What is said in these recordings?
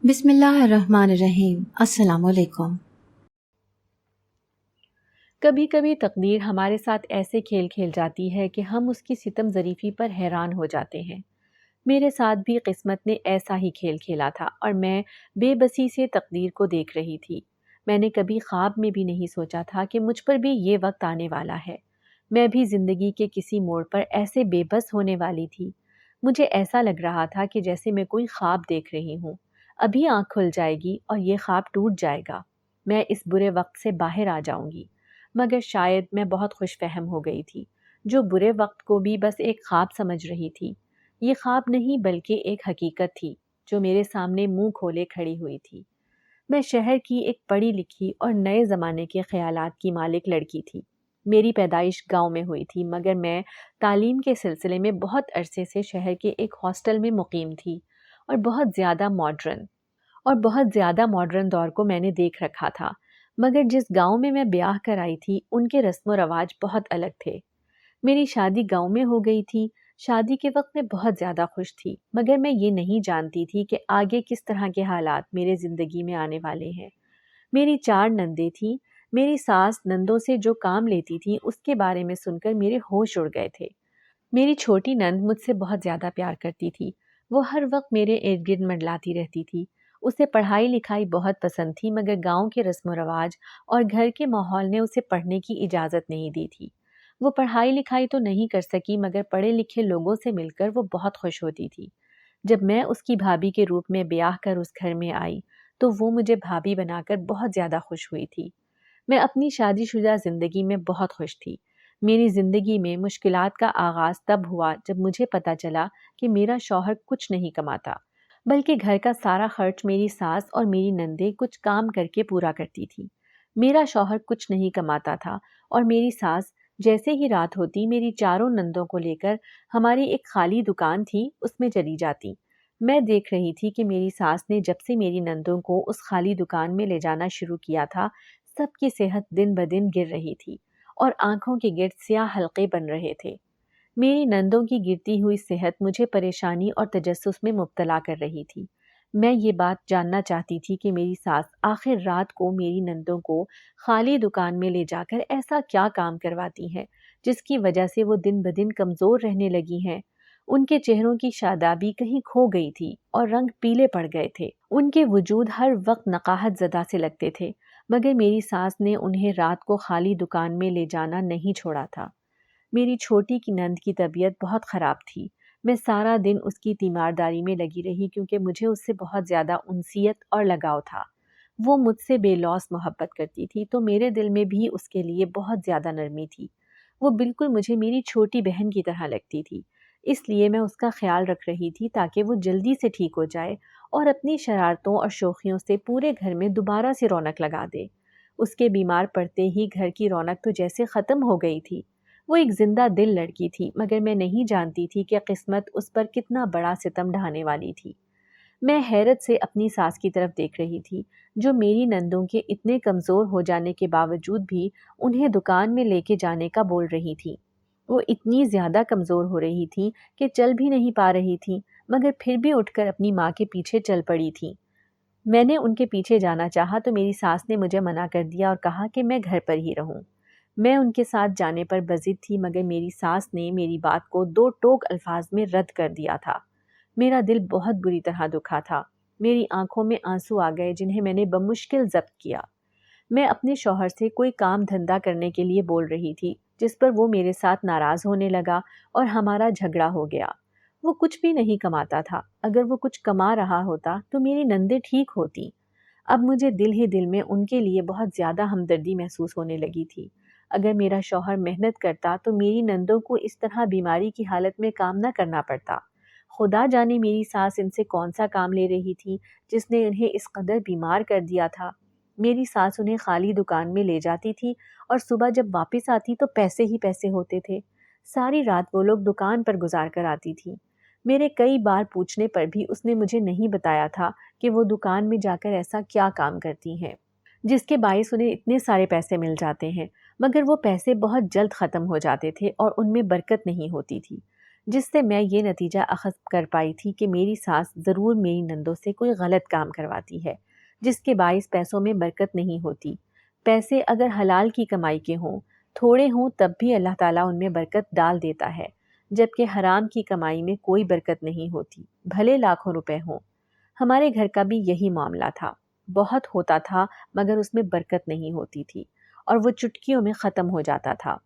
بسم اللہ الرحمن الرحیم۔ السلام علیکم۔ کبھی کبھی تقدیر ہمارے ساتھ ایسے کھیل کھیل جاتی ہے کہ ہم اس کی ستم ظریفی پر حیران ہو جاتے ہیں۔ میرے ساتھ بھی قسمت نے ایسا ہی کھیل کھیلا تھا اور میں بے بسی سے تقدیر کو دیکھ رہی تھی۔ میں نے کبھی خواب میں بھی نہیں سوچا تھا کہ مجھ پر بھی یہ وقت آنے والا ہے۔ میں بھی زندگی کے کسی موڑ پر ایسے بے بس ہونے والی تھی۔ مجھے ایسا لگ رہا تھا کہ جیسے میں کوئی خواب دیکھ رہی ہوں۔ ابھی آنکھ کھل جائے گی اور یہ خواب ٹوٹ جائے گا۔ میں اس برے وقت سے باہر آ جاؤں گی۔ مگر شاید میں بہت خوش فہم ہو گئی تھی، جو برے وقت کو بھی بس ایک خواب سمجھ رہی تھی۔ یہ خواب نہیں بلکہ ایک حقیقت تھی جو میرے سامنے منہ کھولے کھڑی ہوئی تھی۔ میں شہر کی ایک پڑھی لکھی اور نئے زمانے کے خیالات کی مالک لڑکی تھی۔ میری پیدائش گاؤں میں ہوئی تھی، مگر میں تعلیم کے سلسلے میں بہت عرصے سے شہر کے ایک ہاسٹل میں مقیم تھی اور بہت زیادہ ماڈرن دور کو میں نے دیکھ رکھا تھا۔ مگر جس گاؤں میں بیاہ کر آئی تھی ان کے رسم و رواج بہت الگ تھے۔ میری شادی گاؤں میں ہو گئی تھی۔ شادی کے وقت میں بہت زیادہ خوش تھی، مگر میں یہ نہیں جانتی تھی کہ آگے کس طرح کے حالات میرے زندگی میں آنے والے ہیں۔ میری 4 نندیں تھیں۔ میری ساس نندوں سے جو کام لیتی تھی اس کے بارے میں سن کر میرے ہوش اڑ گئے تھے۔ میری چھوٹی نند مجھ سے بہت زیادہ پیار کرتی تھی۔ وہ ہر وقت میرے ارد گرد منڈلاتی رہتی تھی۔ اسے پڑھائی لکھائی بہت پسند تھی، مگر گاؤں کے رسم و رواج اور گھر کے ماحول نے اسے پڑھنے کی اجازت نہیں دی تھی۔ وہ پڑھائی لکھائی تو نہیں کر سکی، مگر پڑھے لکھے لوگوں سے مل کر وہ بہت خوش ہوتی تھی۔ جب میں اس کی بھابھی کے روپ میں بیاہ کر اس گھر میں آئی تو وہ مجھے بھابھی بنا کر بہت زیادہ خوش ہوئی تھی۔ میں اپنی شادی شدہ زندگی میں بہت خوش تھی۔ میری زندگی میں مشکلات کا آغاز تب ہوا جب مجھے پتہ چلا کہ میرا شوہر کچھ نہیں کماتا، بلکہ گھر کا سارا خرچ میری ساس اور میری نندیں کچھ کام کر کے پورا کرتی تھی۔ میرا شوہر کچھ نہیں کماتا تھا اور میری ساس جیسے ہی رات ہوتی میری 4 نندوں کو لے کر ہماری ایک خالی دکان تھی اس میں چلی جاتی۔ میں دیکھ رہی تھی کہ میری ساس نے جب سے میری نندوں کو اس خالی دکان میں لے جانا شروع کیا تھا، سب کی صحت دن بدن گر رہی تھی اور آنکھوں کے گرد سیاہ حلقے بن رہے تھے۔ میری نندوں کی گرتی ہوئی صحت مجھے پریشانی اور تجسس میں مبتلا کر رہی تھی۔ میں یہ بات جاننا چاہتی تھی کہ میری ساس آخر رات کو میری نندوں کو خالی دکان میں لے جا کر ایسا کیا کام کرواتی ہے جس کی وجہ سے وہ دن بدن کمزور رہنے لگی ہیں۔ ان کے چہروں کی شادابی کہیں کھو گئی تھی اور رنگ پیلے پڑ گئے تھے۔ ان کے وجود ہر وقت نقاہت زدہ سے لگتے تھے، مگر میری ساس نے انہیں رات کو خالی دکان میں لے جانا نہیں چھوڑا تھا۔ میری چھوٹی کی نند کی طبیعت بہت خراب تھی۔ میں سارا دن اس کی تیمارداری میں لگی رہی کیونکہ مجھے اس سے بہت زیادہ انسیت اور لگاؤ تھا۔ وہ مجھ سے بے لوث محبت کرتی تھی تو میرے دل میں بھی اس کے لیے بہت زیادہ نرمی تھی۔ وہ بالکل مجھے میری چھوٹی بہن کی طرح لگتی تھی، اس لیے میں اس کا خیال رکھ رہی تھی تاکہ وہ جلدی سے ٹھیک ہو جائے اور اپنی شرارتوں اور شوخیوں سے پورے گھر میں دوبارہ سے رونق لگا دے۔ اس کے بیمار پڑتے ہی گھر کی رونق تو جیسے ختم ہو گئی تھی۔ وہ ایک زندہ دل لڑکی تھی، مگر میں نہیں جانتی تھی کہ قسمت اس پر کتنا بڑا ستم ڈھانے والی تھی۔ میں حیرت سے اپنی ساس کی طرف دیکھ رہی تھی، جو میری نندوں کے اتنے کمزور ہو جانے کے باوجود بھی انہیں دکان میں لے کے جانے کا بول رہی تھی۔ وہ اتنی زیادہ کمزور ہو رہی تھی کہ چل بھی نہیں پا رہی تھی، مگر پھر بھی اٹھ کر اپنی ماں کے پیچھے چل پڑی تھی۔ میں نے ان کے پیچھے جانا چاہا تو میری ساس نے مجھے منع کر دیا اور کہا کہ میں گھر پر ہی رہوں۔ میں ان کے ساتھ جانے پر بضد تھی، مگر میری ساس نے میری بات کو 2 ٹوک الفاظ میں رد کر دیا تھا۔ میرا دل بہت بری طرح دکھا تھا۔ میری آنکھوں میں آنسو آ گئے جنہیں میں نے بمشکل ضبط کیا۔ میں اپنے شوہر سے کوئی کام دھندا کرنے کے لیے بول رہی تھی، جس پر وہ میرے ساتھ ناراض ہونے لگا اور ہمارا جھگڑا ہو گیا۔ وہ کچھ بھی نہیں کماتا تھا۔ اگر وہ کچھ کما رہا ہوتا تو میری نندیں ٹھیک ہوتی۔ اب مجھے دل ہی دل میں ان کے لیے بہت زیادہ ہمدردی محسوس ہونے لگی تھی۔ اگر میرا شوہر محنت کرتا تو میری نندوں کو اس طرح بیماری کی حالت میں کام نہ کرنا پڑتا۔ خدا جانے میری ساس ان سے کون سا کام لے رہی تھی جس نے انہیں اس قدر بیمار کر دیا تھا۔ میری ساس انہیں خالی دکان میں لے جاتی تھی اور صبح جب واپس آتی تو پیسے ہی پیسے ہوتے تھے۔ ساری رات وہ لوگ دکان پر گزار کر آتی تھی۔ میرے کئی بار پوچھنے پر بھی اس نے مجھے نہیں بتایا تھا کہ وہ دکان میں جا کر ایسا کیا کام کرتی ہیں جس کے باعث انہیں اتنے سارے پیسے مل جاتے ہیں، مگر وہ پیسے بہت جلد ختم ہو جاتے تھے اور ان میں برکت نہیں ہوتی تھی۔ جس سے میں یہ نتیجہ اخذ کر پائی تھی کہ میری ساس ضرور میری نندوں سے کوئی غلط کام کرواتی ہے، جس کے باعث پیسوں میں برکت نہیں ہوتی۔ پیسے اگر حلال کی کمائی کے ہوں، تھوڑے ہوں، تب بھی اللہ تعالیٰ ان میں برکت ڈال دیتا ہے، جبکہ حرام کی کمائی میں کوئی برکت نہیں ہوتی، بھلے لاکھوں روپے ہوں۔ ہمارے گھر کا بھی یہی معاملہ تھا، بہت ہوتا تھا مگر اس میں برکت نہیں ہوتی تھی اور وہ چٹکیوں میں ختم ہو جاتا تھا۔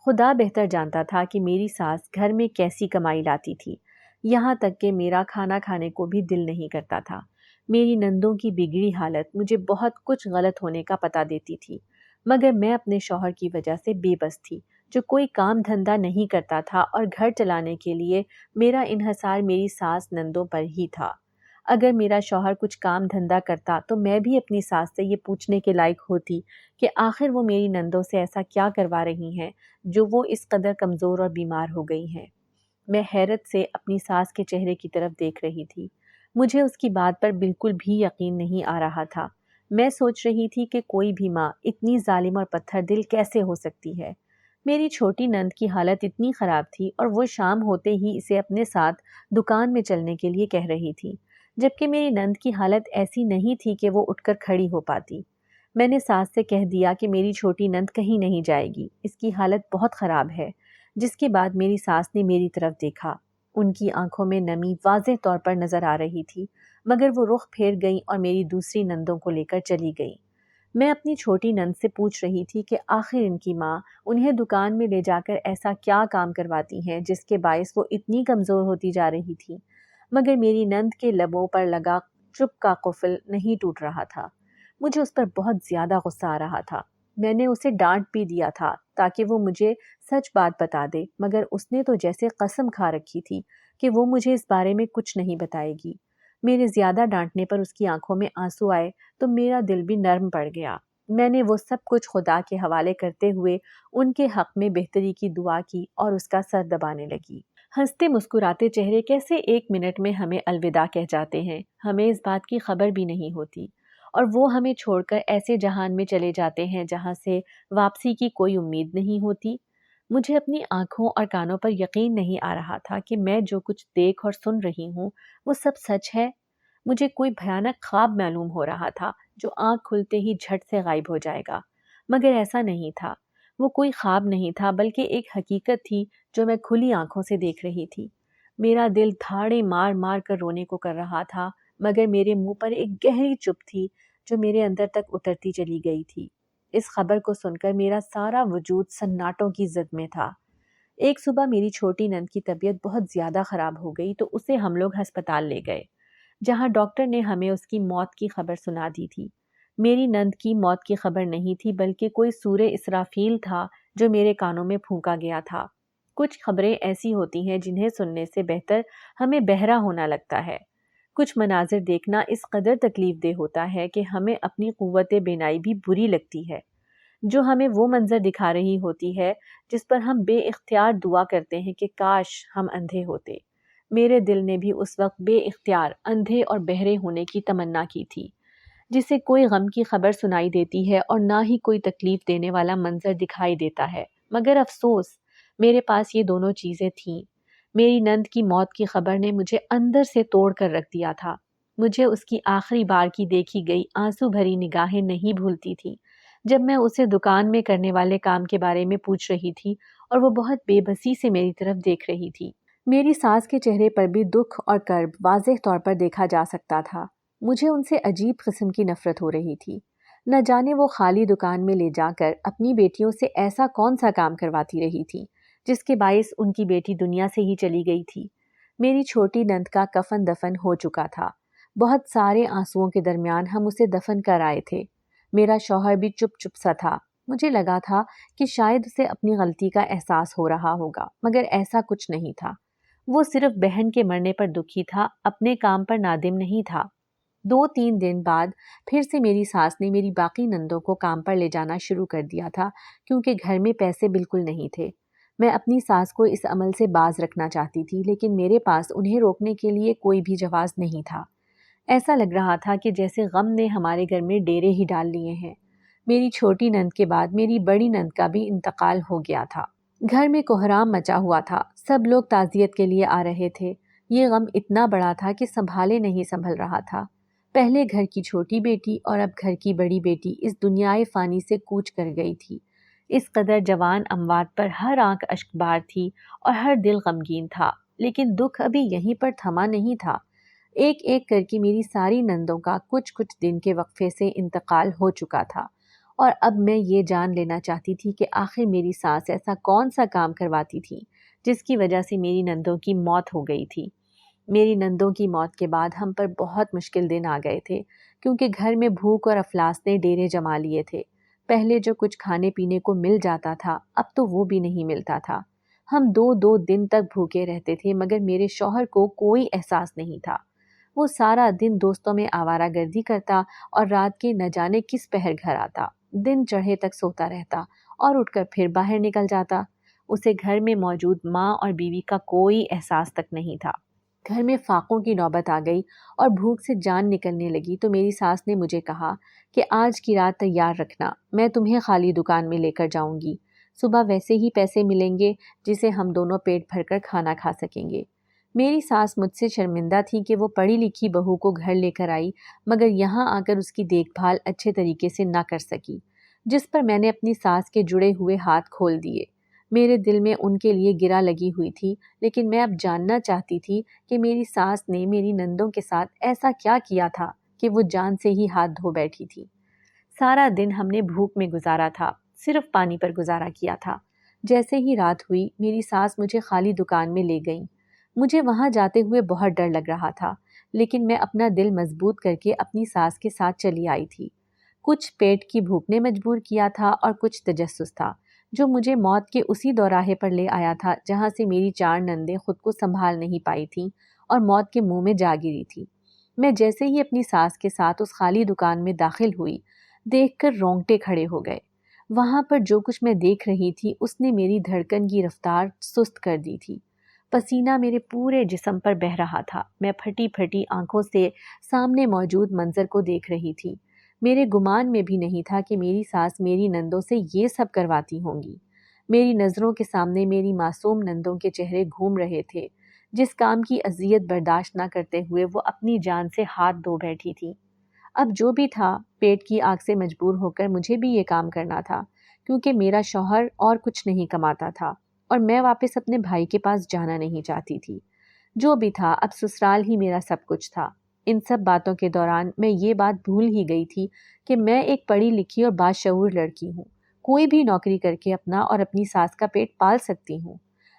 خدا بہتر جانتا تھا کہ میری ساس گھر میں کیسی کمائی لاتی تھی، یہاں تک کہ میرا کھانا کھانے کو بھی دل نہیں کرتا تھا۔ میری نندوں کی بگڑی حالت مجھے بہت کچھ غلط ہونے کا پتہ دیتی تھی، مگر میں اپنے شوہر کی وجہ سے بے بس تھی، جو کوئی کام دھندہ نہیں کرتا تھا، اور گھر چلانے کے لیے میرا انحصار میری ساس نندوں پر ہی تھا۔ اگر میرا شوہر کچھ کام دھندہ کرتا تو میں بھی اپنی ساس سے یہ پوچھنے کے لائق ہوتی کہ آخر وہ میری نندوں سے ایسا کیا کروا رہی ہیں جو وہ اس قدر کمزور اور بیمار ہو گئی ہیں۔ میں حیرت سے اپنی ساس کے چہرے کی طرف دیکھ رہی تھی۔ مجھے اس کی بات پر بالکل بھی یقین نہیں آ رہا تھا۔ میں سوچ رہی تھی کہ کوئی بھی ماں اتنی ظالم اور پتھر دل کیسے ہو سکتی ہے۔ میری چھوٹی نند کی حالت اتنی خراب تھی اور وہ شام ہوتے ہی اسے اپنے ساتھ دکان میں چلنے کے لیے کہہ رہی تھی، جبکہ میری نند کی حالت ایسی نہیں تھی کہ وہ اٹھ کر کھڑی ہو پاتی۔ میں نے ساس سے کہہ دیا کہ میری چھوٹی نند کہیں نہیں جائے گی، اس کی حالت بہت خراب ہے، جس کے بعد میری ساس نے میری طرف دیکھا۔ ان کی آنکھوں میں نمی واضح طور پر نظر آ رہی تھی، مگر وہ رخ پھیر گئیں اور میری دوسری نندوں کو لے کر چلی گئیں۔ میں اپنی چھوٹی نند سے پوچھ رہی تھی کہ آخر ان کی ماں انہیں دکان میں لے جا کر ایسا کیا کام کرواتی ہیں جس کے باعث وہ اتنی کمزور ہوتی جا رہی تھی، مگر میری نند کے لبوں پر لگا چپ کا قفل نہیں ٹوٹ رہا تھا۔ مجھے اس پر بہت زیادہ غصہ آ رہا تھا۔ میں نے اسے ڈانٹ بھی دیا تھا تاکہ وہ مجھے سچ بات بتا دے، مگر اس نے تو جیسے قسم کھا رکھی تھی کہ وہ مجھے اس بارے میں کچھ نہیں بتائے گی۔ میرے زیادہ ڈانٹنے پر اس کی آنکھوں میں آنسو آئے تو میرا دل بھی نرم پڑ گیا۔ میں نے وہ سب کچھ خدا کے حوالے کرتے ہوئے ان کے حق میں بہتری کی دعا کی اور اس کا سر دبانے لگی۔ ہنستے مسکراتے چہرے کیسے ایک منٹ میں ہمیں الوداع کہہ جاتے ہیں، ہمیں اس بات کی خبر بھی نہیں ہوتی، اور وہ ہمیں چھوڑ کر ایسے جہان میں چلے جاتے ہیں جہاں سے واپسی کی کوئی امید نہیں ہوتی۔ مجھے اپنی آنکھوں اور کانوں پر یقین نہیں آ رہا تھا کہ میں جو کچھ دیکھ اور سن رہی ہوں وہ سب سچ ہے۔ مجھے کوئی بھیانک خواب معلوم ہو رہا تھا جو آنکھ کھلتے ہی جھٹ سے غائب ہو جائے گا، مگر ایسا نہیں تھا۔ وہ کوئی خواب نہیں تھا بلکہ ایک حقیقت تھی جو میں کھلی آنکھوں سے دیکھ رہی تھی۔ میرا دل دھاڑے مار مار کر رونے کو کر رہا تھا، مگر میرے منہ پر ایک گہری چپ تھی جو میرے اندر تک اترتی چلی گئی تھی۔ اس خبر کو سن کر میرا سارا وجود سناٹوں کی زد میں تھا۔ ایک صبح میری چھوٹی نند کی طبیعت بہت زیادہ خراب ہو گئی تو اسے ہم لوگ ہسپتال لے گئے، جہاں ڈاکٹر نے ہمیں اس کی موت کی خبر سنا دی تھی۔ میری نند کی موت کی خبر نہیں تھی بلکہ کوئی سورہ اسرافیل تھا جو میرے کانوں میں پھونکا گیا تھا۔ کچھ خبریں ایسی ہوتی ہیں جنہیں سننے سے بہتر ہمیں بہرا ہونا لگتا ہے۔ کچھ مناظر دیکھنا اس قدر تکلیف دہ ہوتا ہے کہ ہمیں اپنی قوت بینائی بھی بری لگتی ہے، جو ہمیں وہ منظر دکھا رہی ہوتی ہے جس پر ہم بے اختیار دعا کرتے ہیں کہ کاش ہم اندھے ہوتے۔ میرے دل نے بھی اس وقت بے اختیار اندھے اور بہرے ہونے کی تمنا کی تھی، جسے کوئی غم کی خبر سنائی دیتی ہے اور نہ ہی کوئی تکلیف دینے والا منظر دکھائی دیتا ہے، مگر افسوس میرے پاس یہ دونوں چیزیں تھیں۔ میری نند کی موت کی خبر نے مجھے اندر سے توڑ کر رکھ دیا تھا۔ مجھے اس کی آخری بار کی دیکھی گئی آنسو بھری نگاہیں نہیں بھولتی تھی، جب میں اسے دکان میں کرنے والے کام کے بارے میں پوچھ رہی تھی اور وہ بہت بے بسی سے میری طرف دیکھ رہی تھی۔ میری ساس کے چہرے پر بھی دکھ اور کرب واضح طور پر دیکھا جا سکتا تھا۔ مجھے ان سے عجیب قسم کی نفرت ہو رہی تھی۔ نہ جانے وہ خالی دکان میں لے جا کر اپنی بیٹیوں سے ایسا کون سا کام کرواتی رہی تھی جس کے باعث ان کی بیٹی دنیا سے ہی چلی گئی تھی۔ میری چھوٹی نند کا کفن دفن ہو چکا تھا۔ بہت سارے آنسوؤں کے درمیان ہم اسے دفن کر آئے تھے۔ میرا شوہر بھی چپ چپ سا تھا۔ مجھے لگا تھا کہ شاید اسے اپنی غلطی کا احساس ہو رہا ہوگا، مگر ایسا کچھ نہیں تھا۔ وہ صرف بہن کے مرنے پر دکھی تھا، اپنے کام پر نادم نہیں تھا۔ 2-3 دن بعد پھر سے میری ساس نے میری باقی نندوں کو کام پر لے جانا شروع کر دیا تھا، کیونکہ گھر میں پیسے بالکل نہیں تھے۔ میں اپنی ساس کو اس عمل سے باز رکھنا چاہتی تھی، لیکن میرے پاس انہیں روکنے کے لیے کوئی بھی جواز نہیں تھا۔ ایسا لگ رہا تھا کہ جیسے غم نے ہمارے گھر میں ڈیرے ہی ڈال لیے ہیں۔ میری چھوٹی نند کے بعد میری بڑی نند کا بھی انتقال ہو گیا تھا۔ گھر میں کوہرام مچا ہوا تھا، سب لوگ تعزیت کے لیے آ رہے تھے۔ یہ غم اتنا بڑا تھا کہ سنبھالے نہیں سنبھل رہا تھا۔ پہلے گھر کی چھوٹی بیٹی اور اب گھر کی بڑی بیٹی اس دنیائے فانی سے کوچ کر گئی تھی۔ اس قدر جوان اموات پر ہر آنکھ اشک بار تھی اور ہر دل غمگین تھا، لیکن دکھ ابھی یہیں پر تھما نہیں تھا۔ ایک ایک کر کے میری ساری نندوں کا کچھ کچھ دن کے وقفے سے انتقال ہو چکا تھا، اور اب میں یہ جان لینا چاہتی تھی کہ آخر میری ساس ایسا کون سا کام کرواتی تھی جس کی وجہ سے میری نندوں کی موت ہو گئی تھی۔ میری نندوں کی موت کے بعد ہم پر بہت مشکل دن آ گئے تھے، کیونکہ گھر میں بھوک اور افلاس نے ڈیرے جما لیے تھے۔ پہلے جو کچھ کھانے پینے کو مل جاتا تھا اب تو وہ بھی نہیں ملتا تھا۔ ہم دو دو دن تک بھوکے رہتے تھے، مگر میرے شوہر کو کوئی احساس نہیں تھا۔ وہ سارا دن دوستوں میں آوارہ گردی کرتا اور رات کے نہ جانے کس پہر گھر آتا، دن چڑھے تک سوتا رہتا اور اٹھ کر پھر باہر نکل جاتا۔ اسے گھر میں موجود ماں اور بیوی کا کوئی احساس تک نہیں تھا۔ گھر میں فاقوں کی نوبت آ گئی اور بھوک سے جان نکلنے لگی تو میری ساس نے مجھے کہا کہ آج کی رات تیار رکھنا، میں تمہیں خالی دکان میں لے کر جاؤں گی، صبح ویسے ہی پیسے ملیں گے جسے ہم دونوں پیٹ بھر کر کھانا کھا سکیں گے۔ میری ساس مجھ سے شرمندہ تھی کہ وہ پڑھی لکھی بہو کو گھر لے کر آئی مگر یہاں آ کر اس کی دیکھ بھال اچھے طریقے سے نہ کر سکی، جس پر میں نے اپنی ساس کے جڑے ہوئے ہاتھ کھول دیے۔ میرے دل میں ان کے لیے گرہ لگی ہوئی تھی، لیکن میں اب جاننا چاہتی تھی کہ میری ساس نے میری نندوں کے ساتھ ایسا کیا کیا تھا کہ وہ جان سے ہی ہاتھ دھو بیٹھی تھی۔ سارا دن ہم نے بھوک میں گزارا تھا، صرف پانی پر گزارا کیا تھا۔ جیسے ہی رات ہوئی میری ساس مجھے خالی دکان میں لے گئیں۔ مجھے وہاں جاتے ہوئے بہت ڈر لگ رہا تھا، لیکن میں اپنا دل مضبوط کر کے اپنی ساس کے ساتھ چلی آئی تھی۔ کچھ پیٹ کی بھوک نے مجبور کیا تھا اور کچھ تجسس تھا جو مجھے موت کے اسی دوراہے پر لے آیا تھا جہاں سے میری چار نندیں خود کو سنبھال نہیں پائی تھیں اور موت کے منہ میں جا گری تھی۔ میں جیسے ہی اپنی ساس کے ساتھ اس خالی دکان میں داخل ہوئی، دیکھ کر رونگٹے کھڑے ہو گئے۔ وہاں پر جو کچھ میں دیکھ رہی تھی اس نے میری دھڑکن کی رفتار سست کر دی تھی۔ پسینہ میرے پورے جسم پر بہہ رہا تھا۔ میں پھٹی پھٹی آنکھوں سے سامنے موجود منظر کو دیکھ رہی تھی۔ میرے گمان میں بھی نہیں تھا کہ میری ساس میری نندوں سے یہ سب کرواتی ہوں گی۔ میری نظروں کے سامنے میری معصوم نندوں کے چہرے گھوم رہے تھے، جس کام کی اذیت برداشت نہ کرتے ہوئے وہ اپنی جان سے ہاتھ دھو بیٹھی تھی۔ اب جو بھی تھا، پیٹ کی آگ سے مجبور ہو کر مجھے بھی یہ کام کرنا تھا، کیونکہ میرا شوہر اور کچھ نہیں کماتا تھا اور میں واپس اپنے بھائی کے پاس جانا نہیں چاہتی تھی۔ جو بھی تھا، اب سسرال ہی میرا سب کچھ تھا۔ ان سب باتوں کے دوران میں یہ بات بھول ہی گئی تھی کہ میں ایک پڑھی لکھی اور باشعور لڑکی ہوں، کوئی بھی نوکری کر کے اپنا اور اپنی ساس کا پیٹ پال سکتی ہوں۔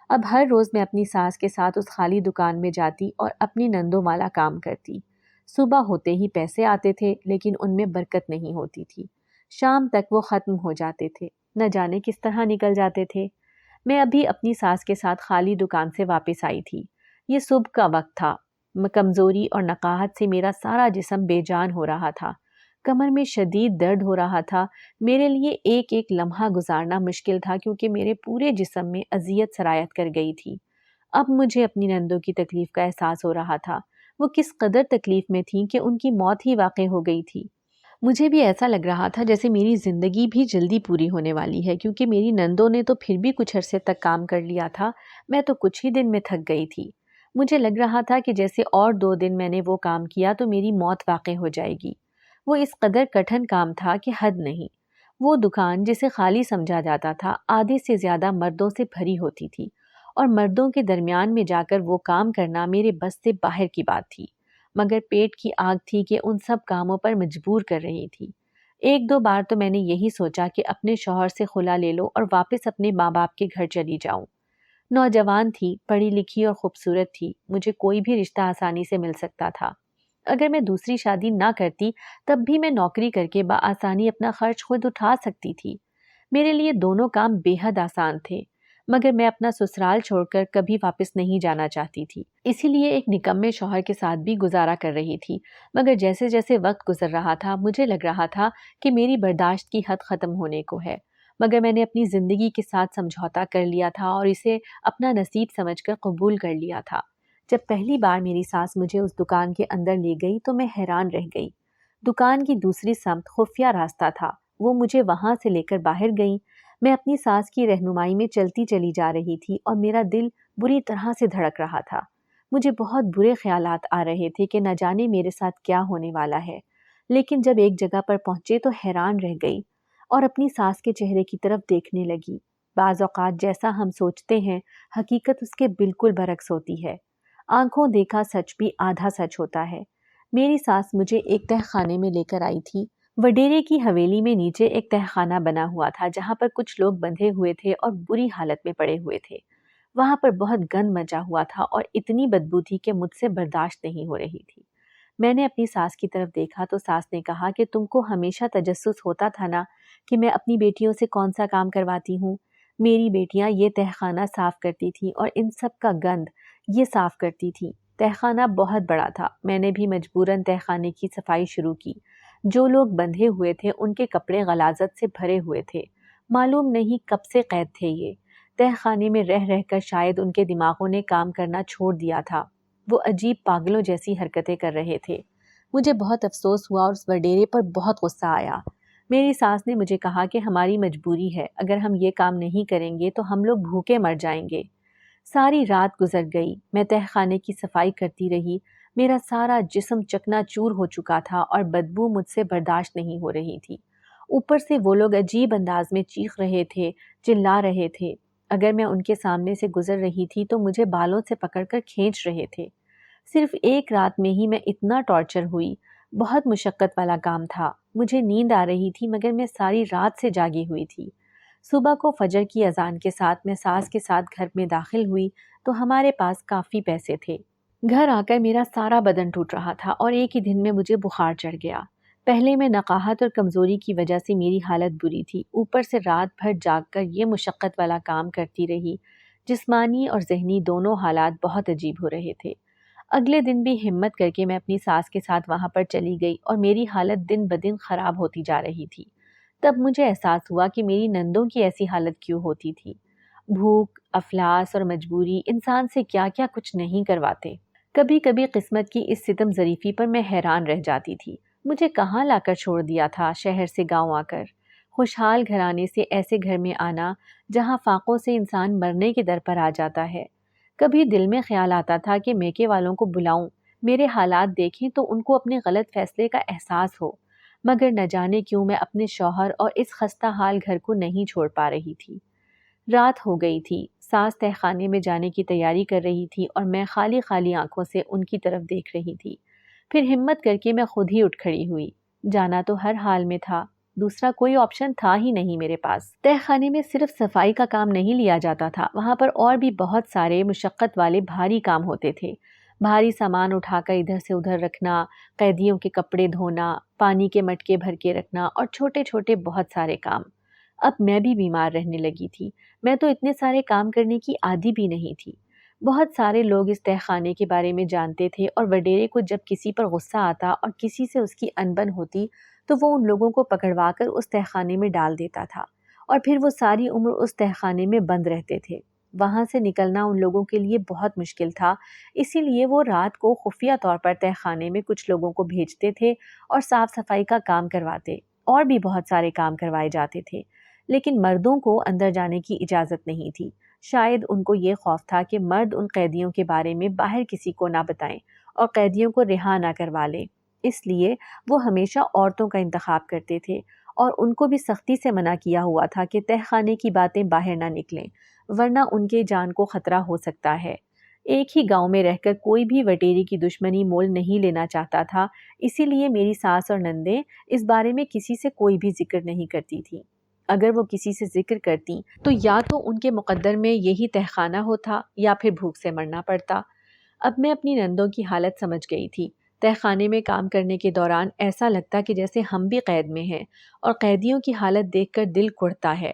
اب ہر روز میں اپنی ساس کے ساتھ اس خالی دکان میں جاتی اور اپنی نندوں والا کام کرتی۔ صبح ہوتے ہی پیسے آتے تھے، لیکن ان میں برکت نہیں ہوتی تھی۔ شام تک وہ ختم ہو جاتے تھے، نہ جانے کس طرح نکل جاتے تھے۔ میں ابھی اپنی ساس کے ساتھ خالی دکان سے واپس آئی تھی۔ یہ صبح کا وقت تھا۔ کمزوری اور نقاہت سے میرا سارا جسم بے جان ہو رہا تھا، کمر میں شدید درد ہو رہا تھا۔ میرے لیے ایک ایک لمحہ گزارنا مشکل تھا کیونکہ میرے پورے جسم میں اذیت سرایت کر گئی تھی۔ اب مجھے اپنی نندوں کی تکلیف کا احساس ہو رہا تھا۔ وہ کس قدر تکلیف میں تھیں کہ ان کی موت ہی واقع ہو گئی تھی۔ مجھے بھی ایسا لگ رہا تھا جیسے میری زندگی بھی جلدی پوری ہونے والی ہے، کیونکہ میری نندوں نے تو پھر بھی کچھ عرصے تک کام کر لیا تھا، میں تو کچھ ہی دن میں تھک گئی تھی۔ مجھے لگ رہا تھا کہ جیسے اور 2 دن میں نے وہ کام کیا تو میری موت واقع ہو جائے گی۔ وہ اس قدر کٹھن کام تھا کہ حد نہیں۔ وہ دکان جسے خالی سمجھا جاتا تھا آدھے سے زیادہ مردوں سے بھری ہوتی تھی، اور مردوں کے درمیان میں جا کر وہ کام کرنا میرے بس سے باہر کی بات تھی، مگر پیٹ کی آگ تھی کہ ان سب کاموں پر مجبور کر رہی تھی۔ 1-2 بار تو میں نے یہی سوچا کہ اپنے شوہر سے خلا لے لو اور واپس اپنے ماں باپ کے گھر چلی جاؤں۔ نوجوان تھی، پڑھی لکھی اور خوبصورت تھی، مجھے کوئی بھی رشتہ آسانی سے مل سکتا تھا۔ اگر میں دوسری شادی نہ کرتی تب بھی میں نوکری کر کے بآسانی اپنا خرچ خود اٹھا سکتی تھی۔ میرے لیے دونوں کام بے حد آسان تھے، مگر میں اپنا سسرال چھوڑ کر کبھی واپس نہیں جانا چاہتی تھی، اسی لیے ایک نکمے شوہر کے ساتھ بھی گزارا کر رہی تھی۔ مگر جیسے جیسے وقت گزر رہا تھا مجھے لگ رہا تھا کہ میری برداشت کی حد ختم ہونے کو ہے، مگر میں نے اپنی زندگی کے ساتھ سمجھوتا کر لیا تھا اور اسے اپنا نصیب سمجھ کر قبول کر لیا تھا۔ جب پہلی بار میری ساس مجھے اس دکان کے اندر لے گئی تو میں حیران رہ گئی۔ دکان کی دوسری سمت خفیہ راستہ تھا، وہ مجھے وہاں سے لے کر باہر گئیں۔ میں اپنی ساس کی رہنمائی میں چلتی چلی جا رہی تھی اور میرا دل بری طرح سے دھڑک رہا تھا۔ مجھے بہت برے خیالات آ رہے تھے کہ نہ جانے میرے ساتھ کیا ہونے والا ہے، لیکن جب ایک جگہ پر پہنچے تو حیران رہ گئی اور اپنی ساس کے چہرے کی طرف دیکھنے لگی۔ بعض اوقات جیسا ہم سوچتے ہیں، حقیقت اس کے بالکل برعکس ہوتی ہے۔ آنکھوں دیکھا سچ بھی آدھا سچ ہوتا ہے۔ میری ساس مجھے ایک تہہ خانے میں لے کر آئی تھی۔ وڈیرے کی حویلی میں نیچے ایک تہہ خانہ بنا ہوا تھا جہاں پر کچھ لوگ بندھے ہوئے تھے اور بری حالت میں پڑے ہوئے تھے۔ وہاں پر بہت گند مچا ہوا تھا اور اتنی بدبو تھی کہ مجھ سے برداشت نہیں ہو رہی تھی۔ میں نے اپنی ساس کی طرف دیکھا تو ساس نے کہا کہ تم کو ہمیشہ تجسس ہوتا تھا نا کہ میں اپنی بیٹیوں سے کون سا کام کرواتی ہوں۔ میری بیٹیاں یہ تہہ خانہ صاف کرتی تھیں اور ان سب کا گند یہ صاف کرتی تھیں۔ تہہ خانہ بہت بڑا تھا۔ میں نے بھی مجبوراً تہہ خانے کی صفائی شروع کی۔ جو لوگ بندھے ہوئے تھے ان کے کپڑے غلاظت سے بھرے ہوئے تھے۔ معلوم نہیں کب سے قید تھے یہ۔ تہہ خانے میں رہ رہ کر شاید ان کے دماغوں نے کام کرنا چھوڑ دیا تھا۔ وہ عجیب پاگلوں جیسی حرکتیں کر رہے تھے۔ مجھے بہت افسوس ہوا اور اس وڈیرے پر بہت غصہ آیا۔ میری ساس نے مجھے کہا کہ ہماری مجبوری ہے، اگر ہم یہ کام نہیں کریں گے تو ہم لوگ بھوکے مر جائیں گے۔ ساری رات گزر گئی، میں تہہ خانے کی صفائی کرتی رہی۔ میرا سارا جسم چکنا چور ہو چکا تھا اور بدبو مجھ سے برداشت نہیں ہو رہی تھی۔ اوپر سے وہ لوگ عجیب انداز میں چیخ رہے تھے، چلا رہے تھے۔ اگر میں ان کے سامنے سے گزر رہی تھی تو مجھے بالوں سے پکڑ کر کھینچ رہے تھے۔ صرف ایک رات میں ہی میں اتنا ٹارچر ہوئی۔ بہت مشقت والا کام تھا۔ مجھے نیند آ رہی تھی مگر میں ساری رات سے جاگی ہوئی تھی۔ صبح کو فجر کی اذان کے ساتھ میں ساس کے ساتھ گھر میں داخل ہوئی تو ہمارے پاس کافی پیسے تھے۔ گھر آ کر میرا سارا بدن ٹوٹ رہا تھا اور ایک ہی دن میں مجھے بخار چڑھ گیا۔ پہلے میں نقاہت اور کمزوری کی وجہ سے میری حالت بری تھی، اوپر سے رات بھر جاگ کر یہ مشقت والا کام کرتی رہی۔ جسمانی اور ذہنی دونوں حالات بہت عجیب ہو رہے تھے۔ اگلے دن بھی ہمت کر کے میں اپنی ساس کے ساتھ وہاں پر چلی گئی اور میری حالت دن بدن خراب ہوتی جا رہی تھی۔ تب مجھے احساس ہوا کہ میری نندوں کی ایسی حالت کیوں ہوتی تھی۔ بھوک، افلاس اور مجبوری انسان سے کیا کیا کچھ نہیں کرواتے۔ کبھی کبھی قسمت کی اس ستم ظریفی پر میں حیران رہ جاتی تھی۔ مجھے کہاں لا کر چھوڑ دیا تھا شہر سے گاؤں آ کر۔ خوشحال گھرانے سے ایسے گھر میں آنا جہاں فاقوں سے انسان مرنے کے در پر آ جاتا ہے۔ کبھی دل میں خیال آتا تھا کہ میکے والوں کو بلاؤں، میرے حالات دیکھیں تو ان کو اپنے غلط فیصلے کا احساس ہو، مگر نہ جانے کیوں میں اپنے شوہر اور اس خستہ حال گھر کو نہیں چھوڑ پا رہی تھی۔ رات ہو گئی تھی، ساس تہہ خانے میں جانے کی تیاری کر رہی تھی اور میں خالی خالی آنکھوں سے ان کی طرف دیکھ رہی تھی۔ پھر ہمت کر کے میں خود ہی اٹھ کھڑی ہوئی۔ جانا تو ہر حال میں تھا، دوسرا کوئی آپشن تھا ہی نہیں میرے پاس۔ تہہ خانے میں صرف صفائی کا کام نہیں لیا جاتا تھا، وہاں پر اور بھی بہت سارے مشقت والے بھاری کام ہوتے تھے۔ بھاری سامان اٹھا کر ادھر سے ادھر رکھنا، قیدیوں کے کپڑے دھونا، پانی کے مٹکے بھر کے رکھنا اور چھوٹے چھوٹے بہت سارے کام۔ اب میں بھی بیمار رہنے لگی تھی۔ میں تو اتنے سارے کام کرنے کی عادی بھی نہیں تھی۔ بہت سارے لوگ اس تہہ خانے کے بارے میں جانتے تھے اور وڈیرے کو جب کسی پر غصہ آتا اور کسی سے اس کی انبن ہوتی تو وہ ان لوگوں کو پکڑوا کر اس تہہ خانے میں ڈال دیتا تھا اور پھر وہ ساری عمر اس تہہ خانے میں بند رہتے تھے۔ وہاں سے نکلنا ان لوگوں کے لیے بہت مشکل تھا، اسی لیے وہ رات کو خفیہ طور پر تہہ خانے میں کچھ لوگوں کو بھیجتے تھے اور صاف صفائی کا کام کرواتے، اور بھی بہت سارے کام کروائے جاتے تھے، لیکن مردوں کو اندر جانے کی اجازت نہیں تھی۔ شاید ان کو یہ خوف تھا کہ مرد ان قیدیوں کے بارے میں باہر کسی کو نہ بتائیں اور قیدیوں کو رہا نہ کروا لیں، اس لیے وہ ہمیشہ عورتوں کا انتخاب کرتے تھے اور ان کو بھی سختی سے منع کیا ہوا تھا کہ تہہ خانے کی باتیں باہر نہ نکلیں، ورنہ ان کے جان کو خطرہ ہو سکتا ہے۔ ایک ہی گاؤں میں رہ کر کوئی بھی وٹیری کی دشمنی مول نہیں لینا چاہتا تھا، اسی لیے میری ساس اور نندیں اس بارے میں کسی سے کوئی بھی ذکر نہیں کرتی تھیں۔ اگر وہ کسی سے ذکر کرتی تو یا تو ان کے مقدر میں یہی تہہ خانہ ہوتا یا پھر بھوک سے مرنا پڑتا۔ اب میں اپنی نندوں کی حالت سمجھ گئی تھی۔ تہہ خانے میں کام کرنے کے دوران ایسا لگتا کہ جیسے ہم بھی قید میں ہیں، اور قیدیوں کی حالت دیکھ کر دل کڑتا ہے۔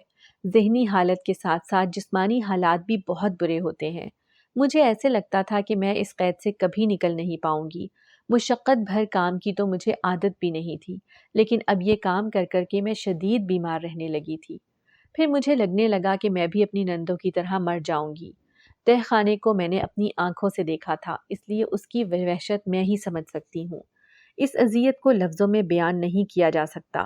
ذہنی حالت کے ساتھ ساتھ جسمانی حالات بھی بہت برے ہوتے ہیں۔ مجھے ایسے لگتا تھا کہ میں اس قید سے کبھی نکل نہیں پاؤں گی۔ مشقت بھر کام کی تو مجھے عادت بھی نہیں تھی، لیکن اب یہ کام کر کر کے میں شدید بیمار رہنے لگی تھی۔ پھر مجھے لگنے لگا کہ میں بھی اپنی نندوں کی طرح مر جاؤں گی۔ تہہ خانے کو میں نے اپنی آنکھوں سے دیکھا تھا، اس لیے اس کی وحشت میں ہی سمجھ سکتی ہوں۔ اس اذیت کو لفظوں میں بیان نہیں کیا جا سکتا۔